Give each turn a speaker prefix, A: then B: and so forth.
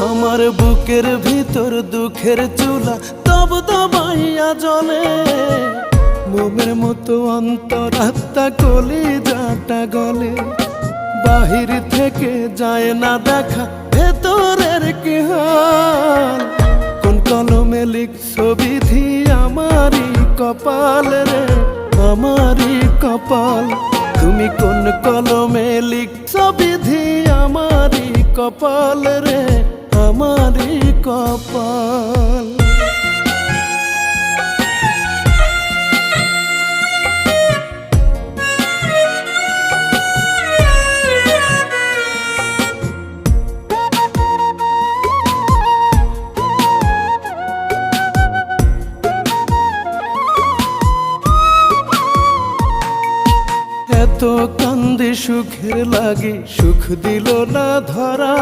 A: আমার বুকের ভিতর দুঃখের চুলা তব দবাইয়া জ্বলে, মোমের মতো অন্তরাত্মা কলিজাটা গলে। বাহির থেকে যায় না দেখা ভেতরের কি হাল, কোন কলমে লিখছো বিধি আমারই কপাল রে, আমারই কপাল। তুমি কোন কলমে লিখছো বিধি আমারই কপাল রে, আমারই কপাল। এত কান্দি সুখের লাগি সুখ দিল না ধরা,